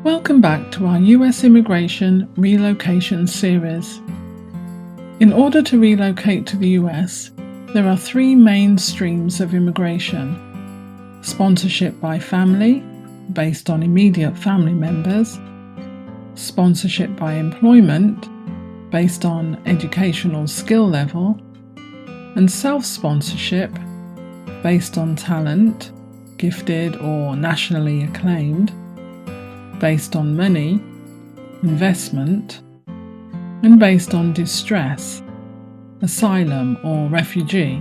Welcome back to our US Immigration Relocation series. In order to relocate to the US, there are three main streams of immigration: sponsorship by family, based on immediate family members; sponsorship by employment, based on educational skill level; and self-sponsorship, based on talent, gifted or nationally acclaimed, based on money, investment, and based on distress, asylum or refugee.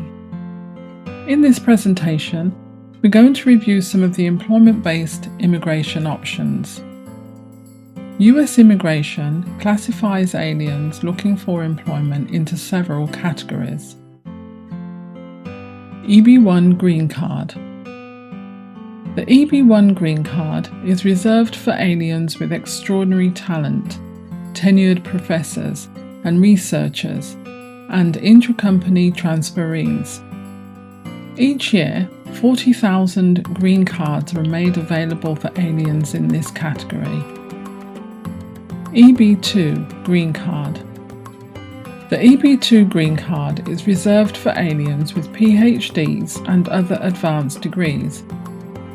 In this presentation, we're going to review some of the employment-based immigration options. US immigration classifies aliens looking for employment into several categories. EB-1 Green Card. The EB-1 Green Card is reserved for aliens with extraordinary talent, tenured professors and researchers, and intra-company transferees. Each year, 40,000 green cards are made available for aliens in this category. EB-2 Green Card. The EB-2 Green Card is reserved for aliens with PhDs and other advanced degrees,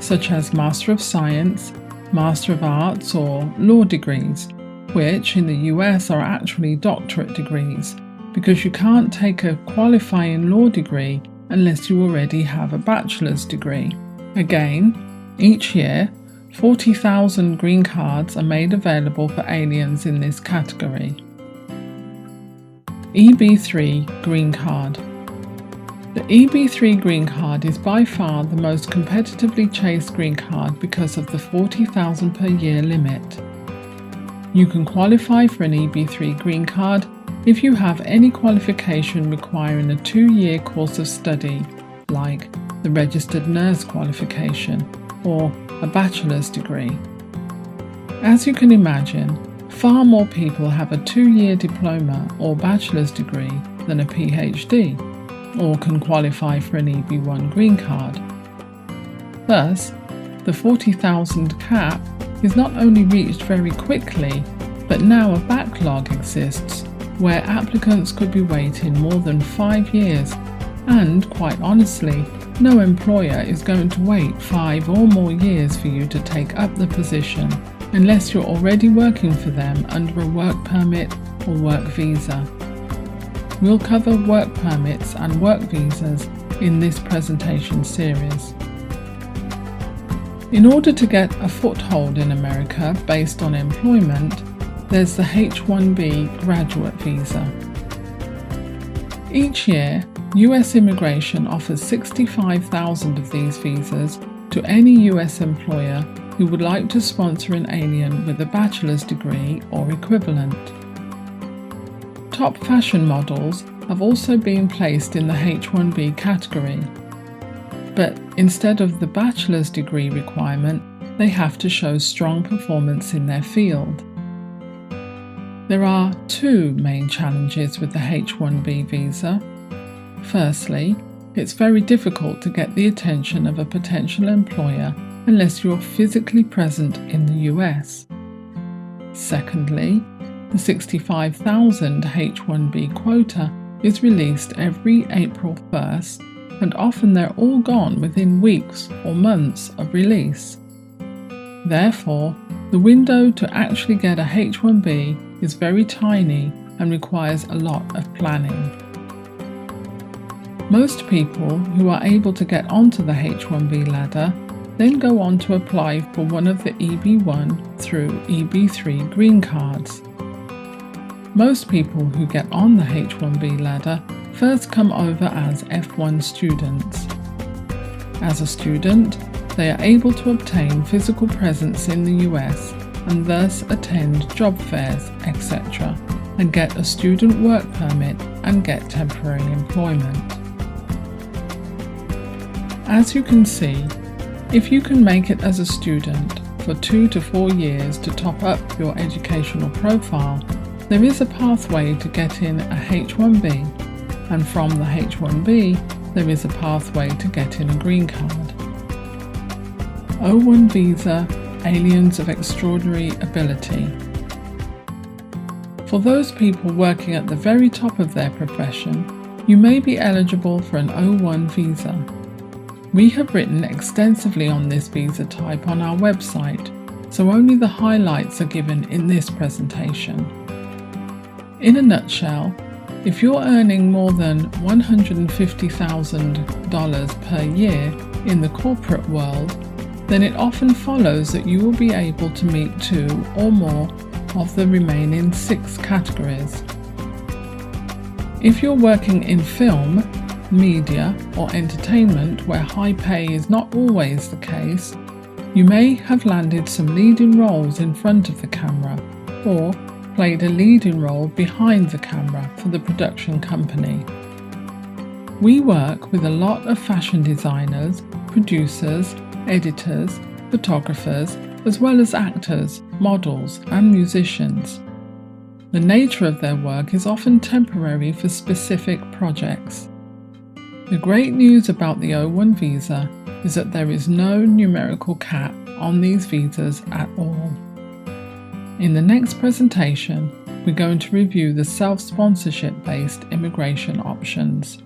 such as Master of Science, Master of Arts or law degrees, which in the US are actually doctorate degrees, because you can't take a qualifying law degree unless you already have a bachelor's degree. Again, each year, 40,000 green cards are made available for aliens in this category. EB-3 Green Card. The EB-3 Green Card is by far the most competitively chased green card because of the 40,000 per year limit. You can qualify for an EB-3 Green Card if you have any qualification requiring a 2-year course of study, like the Registered Nurse qualification or a bachelor's degree. As you can imagine, far more people have a 2-year diploma or bachelor's degree than a PhD, or can qualify for an EB-1 Green Card. Thus, the 40,000 cap is not only reached very quickly, but now a backlog exists where applicants could be waiting more than 5 years, and quite honestly, no employer is going to wait 5 or more years for you to take up the position unless you're already working for them under a work permit or work visa. We'll cover work permits and work visas in this presentation series. In order to get a foothold in America based on employment, there's the H-1B graduate visa. Each year, US immigration offers 65,000 of these visas to any US employer who would like to sponsor an alien with a bachelor's degree or equivalent. Top fashion models have also been placed in the H-1B category, but instead of the bachelor's degree requirement, they have to show strong performance in their field. There are two main challenges with the H-1B visa. Firstly, it's very difficult to get the attention of a potential employer unless you're physically present in the US. Secondly, the 65,000 H-1B quota is released every April 1st, and often they're all gone within weeks or months of release. Therefore, the window to actually get a H-1B is very tiny and requires a lot of planning. Most people who are able to get onto the H-1B ladder then go on to apply for one of the EB-1 through EB-3 green cards. Most people who get on the H-1B ladder first come over as F-1 students. As a student, they are able to obtain physical presence in the US and thus attend job fairs, etc., and get a student work permit and get temporary employment. As you can see, if you can make it as a student for 2 to 4 years to top up your educational profile, there is a pathway to get in a H-1B, and from the H-1B, there is a pathway to get in a green card. O-1 visa aliens of extraordinary ability. For those people working at the very top of their profession, you may be eligible for an O1 visa. We have written extensively on this visa type on our website, so only the highlights are given in this presentation. In a nutshell, if you're earning more than $150,000 per year in the corporate world, then it often follows that you will be able to meet 2 or more of the remaining 6 categories. If you're working in film, media, or entertainment where high pay is not always the case, you may have landed some leading roles in front of the camera or played a leading role behind the camera for the production company. We work with a lot of fashion designers, producers, editors, photographers, as well as actors, models, and musicians. The nature of their work is often temporary for specific projects. The great news about the O1 visa is that there is no numerical cap on these visas at all. In the next presentation, we're going to review the self-sponsorship based immigration options.